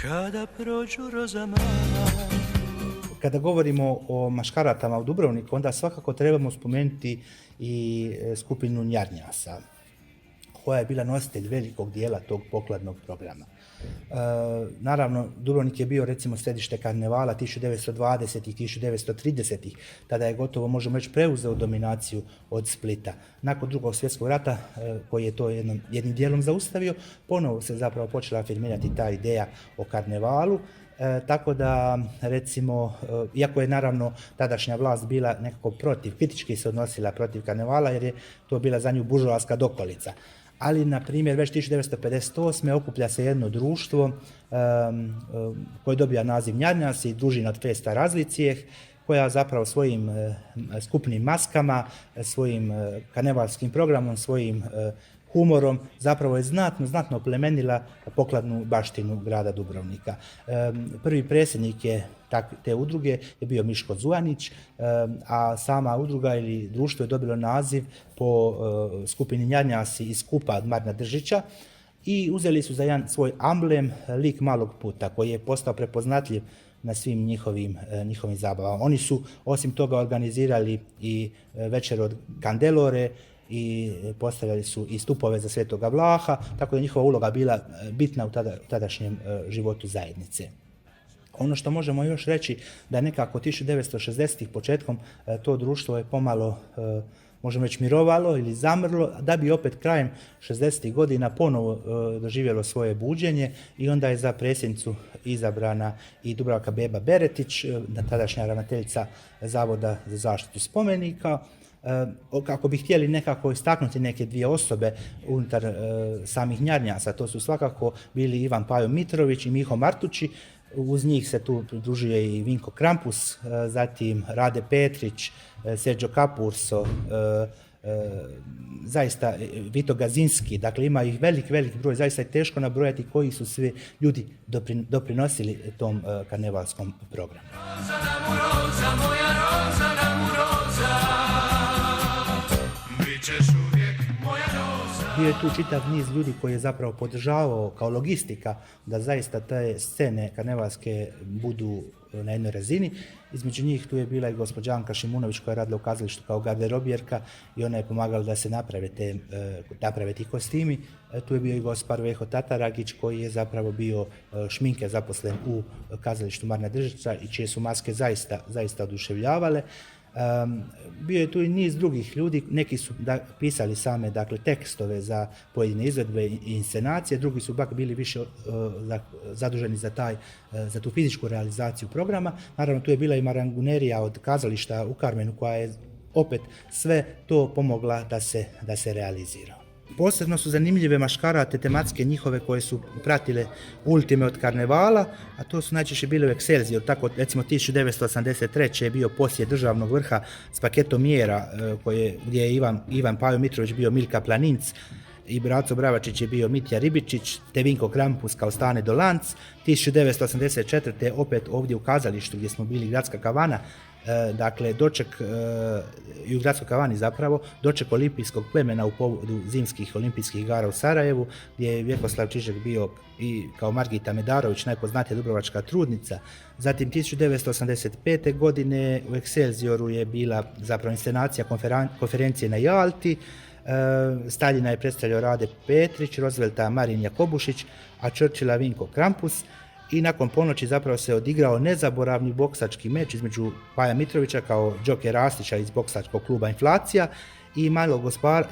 D: Kada prođu rozama.
E: Kada govorimo o maškaratama u Dubrovniku, onda svakako trebamo spomenuti i skupinu Njarnjasa, koja je bila nositelj velikog dijela tog pokladnog programa. Naravno, Dubrovnik je bio recimo središte karnevala 1920. i 1930. Tada je gotovo, možemo reći, preuzeo dominaciju od Splita. Nakon Drugog svjetskog rata, koji je to jednim dijelom zaustavio, ponovo se zapravo počela afirmirati ta ideja o karnevalu. Tako da, recimo, iako je naravno tadašnja vlast bila nekako protiv, kritički se odnosila protiv karnevala jer je to bila za nju buržoaska dokolica. Ali, na primjer, već 1958. okuplja se jedno društvo koje dobija naziv Njarnjas i družina od Festa Razlicijeh, koja zapravo svojim skupnim maskama, svojim karnevalskim programom, svojim humorom zapravo je znatno plemenila pokladnu baštinu grada Dubrovnika. Prvi predsjednik te udruge je bio Miško Zujanić, a sama udruga ili društvo je dobilo naziv po skupini Njarnjasi iz Kupa od Marina Držića. i uzeli su za jedan svoj amblem lik malog puta koji je postao prepoznatljiv na svim njihovim zabavama. Oni su osim toga organizirali i večer od Kandelore i postavljali su i stupove za Svetoga Vlaha, tako da je njihova uloga bila bitna u tadašnjem životu zajednice. Ono što možemo još reći da nekako 1960-ih početkom to društvo je pomalo, možemo reći, mirovalo ili zamrlo, da bi opet krajem 60-ih godina ponovo doživjelo svoje buđenje i onda je za predsjednicu izabrana i Dubravka Beba Beretić, tadašnja ravnateljica Zavoda za zaštitu spomenika. Kako bi htjeli nekako istaknuti neke dvije osobe unutar samih Njarnjasa, to su svakako bili Ivan Pajo Mitrović i Miho Martući. Uz njih se tu pridružuje i Vinko Krampus, zatim Rade Petrić, Sergio Capurso, zaista Vito Gazinski, dakle ima ih velik broj, zaista je teško nabrojati koji su svi ljudi doprinosili tom karnevalskom programu.
D: Roza nam u roza, moja roza nam u roza, bit ćeš uvijek moja roza.
E: Bio je tu čitav niz ljudi koji je zapravo podržavao kao logistika da zaista te scene karnevalske budu na jednoj razini. Između njih tu je bila i gospođa Anka Šimunović koja je radila u kazalištu kao garderobjerka i ona je pomagala da se naprave ti kostimi. Tu je bio i gospar Veho Tataragić koji je zapravo bio šminker zaposlen u kazalištu Marina Držića i čije su maske zaista oduševljavale. Bio je tu i niz drugih ljudi, neki su pisali same tekstove za pojedine izvedbe i inscenacije, drugi su bili više zaduženi za tu fizičku realizaciju programa. Naravno tu je bila i marangunerija od kazališta u Karmenu koja je opet sve to pomogla da se realizira. Posebno su zanimljive maškarate tematske njihove koje su pratile ultime od karnevala, a to su najčešće bile u Excelsior, tako recimo 1983. je bio posjet državnog vrha s paketom mjera gdje je Ivan Pajo Mitrović bio Milka Planinc i Braco Bravačić je bio Mitja Ribičić, te Vinko Krampus kao Stane Dolanc. 1984. opet ovdje u kazalištu gdje smo bili Gradska kavana, dakle doček i u Gradskoj kavani zapravo, doček olimpijskog plemena u povodu zimskih olimpijskih igara u Sarajevu, gdje je Vjekoslav Čižek bio i kao Margita Medarović, najpoznatija dubrovačka trudnica. Zatim 1985. godine u Excelsioru je bila zapravo inscenacija konferencije na Jalti. Staljina je predstavljao Rade Petrić, Roosevelta Marin Jakobušić, a Churchilla Vinko Krampus. I nakon ponoći zapravo se odigrao nezaboravni boksački meč između Paja Mitrovića kao Đoke Rastića iz boksačkog kluba Inflacija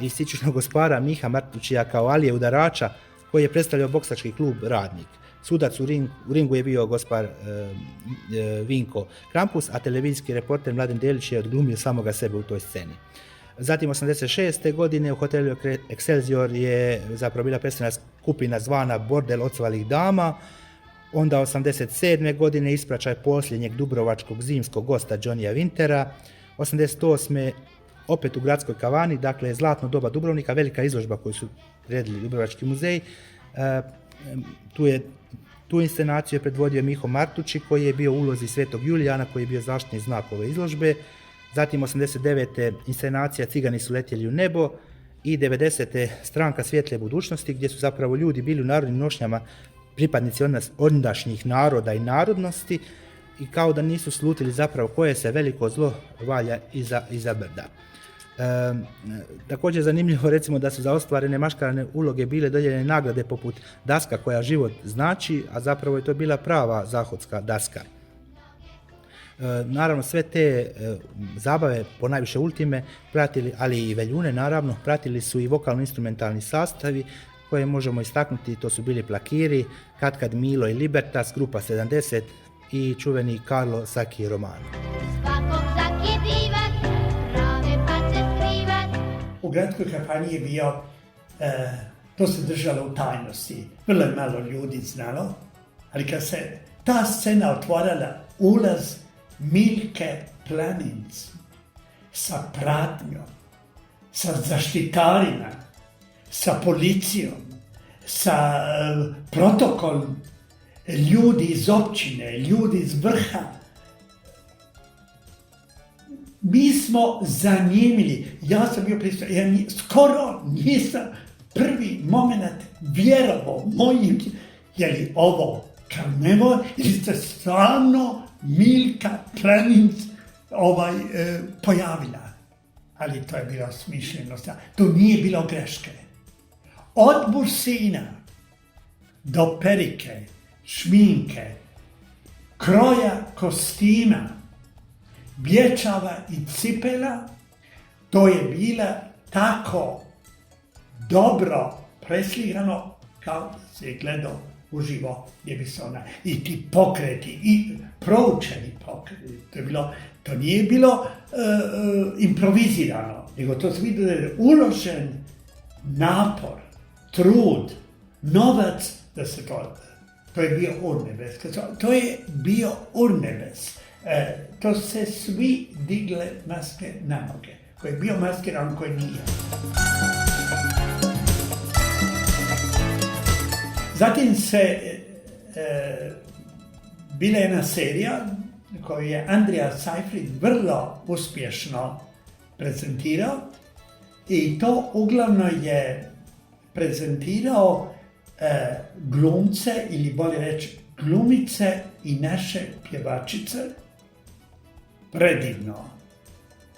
E: i sićušnog gospara Miha Martućija kao Alije Udarača koji je predstavljao boksački klub Radnik. Sudac u ringu je bio gospar Vinko Krampus, a televizijski reporter Mladen Delić je odglumio samoga sebe u toj sceni. Zatim 1986. godine u hotelu Excelsior je zapravo bila predstavljena skupina zvana Bordel ocvalih dama. Onda 1987. godine ispraćaj posljednjeg dubrovačkog zimskog gosta Johnnyja Wintera. 1988. opet u Gradskoj kavani, dakle Zlatno doba Dubrovnika, velika izložba koju su priredili Dubrovački muzej. Tu inscenaciju je predvodio Miho Martući koji je bio u ulozi Svetog Julijana koji je bio zaštitni znak ove izložbe. Zatim 89. inscenacija Cigani su letjeli u nebo i 90. Stranka svjetle budućnosti gdje su zapravo ljudi bili u narodnim nošnjama pripadnici ondašnjih naroda i narodnosti i kao da nisu slutili zapravo koje se veliko zlo valja iza brda. Također zanimljivo recimo da su za ostvarene maškarane uloge bile dodijeljene nagrade poput daska koja život znači, a zapravo je to bila prava zahodska daska. Naravno sve te zabave, ponajviše ultime, pratili, ali i veljune naravno, pratili su i vokalno-instrumentalni sastavi koje možemo istaknuti, to su bili Plakiri, Katkad Milo i Libertas, grupa 70 i čuveni Carlo Sacchi Romano.
C: U Gradskoj kafani je bio, to se držalo u tajnosti, vrlo malo ljudi znalo, ali kad se ta scena otvorila, ulaz Milke Planinc sa pratnjom, sa zaštitarima, sa policijom, sa protokolom, ljudi iz općine, ljudi iz vrha. Mi smo zanimljivi. Ja sam bio prisutan, skoro nisam prvi moment vjerovo mojim, je li ovo karneval ili se stvarno Milka Planinc pojavila. Ali to je bilo smišljeno. To nije bilo greške. Od busina do perike, šminke, kroja kostima, bječava i cipela, to je bila tako dobro preslikano kao se je gledao uživo gdje bi se ona i ti pokreti i proučeni pokreti. To nije bilo improvizirano, nego to se vidio da je uložen napor, trud, novac da se to je bio urnebes. To je bio urnebes. To se svi digle maske na noge. Ko je bio maskiran, ko nije. Zatim bila jedna serija koju je Andrija Seyfried vrlo uspješno prezentirao i to uglavnom je prezentirao glumce ili bolje reći glumice i naše pjevačice predivno,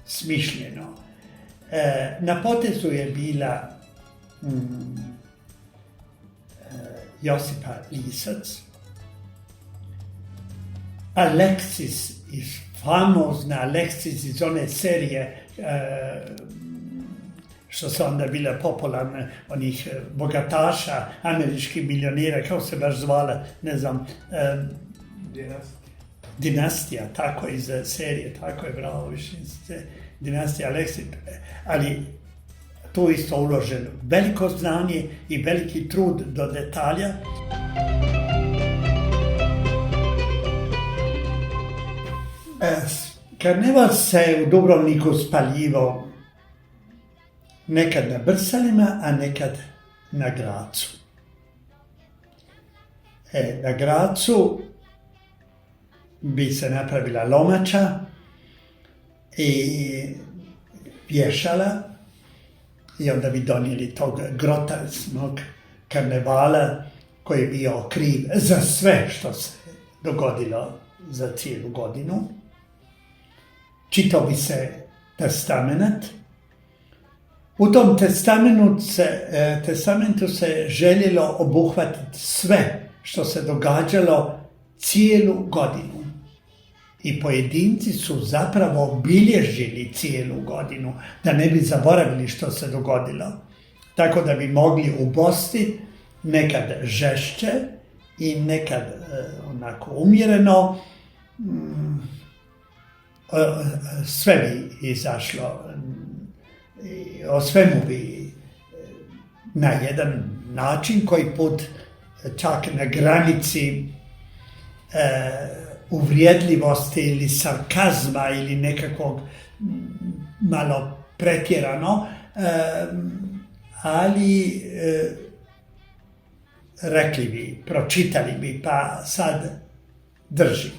C: smišljeno. Na potezu je bila Josipa Lisac, Alexis, famozna Alexis iz one serije što su onda bile popularne, onih bogataša, američkih milionera, kako se baš zvala, ne znam, Dinastija, tako iz serije, tako je bravo više, Dinastija Alexis, ali tu isto uloženo veliko znanje i veliki trud do detalja. Karneval se u Dubrovniku spaljivao nekad na Brsalima, a nekad na Gracu. Na Gracu bi se napravila lomača i vješala i onda bi donijeli tog grotesknog karnevala koji je bio kriv za sve što se dogodilo za cijelu godinu. Čitao bi se testament. U tom testamentu se željelo obuhvatiti sve što se događalo cijelu godinu. I pojedinci su zapravo obilježili cijelu godinu, da ne bi zaboravili što se dogodilo. Tako da bi mogli ubosti nekad žešće i nekad onako umjereno. Sve bi izašlo, o svemu bi na jedan način, koji put čak na granici uvrijedljivosti ili sarkazma ili nekakvog malo pretjerano, ali rekli bi, pročitali bi, pa sad drži.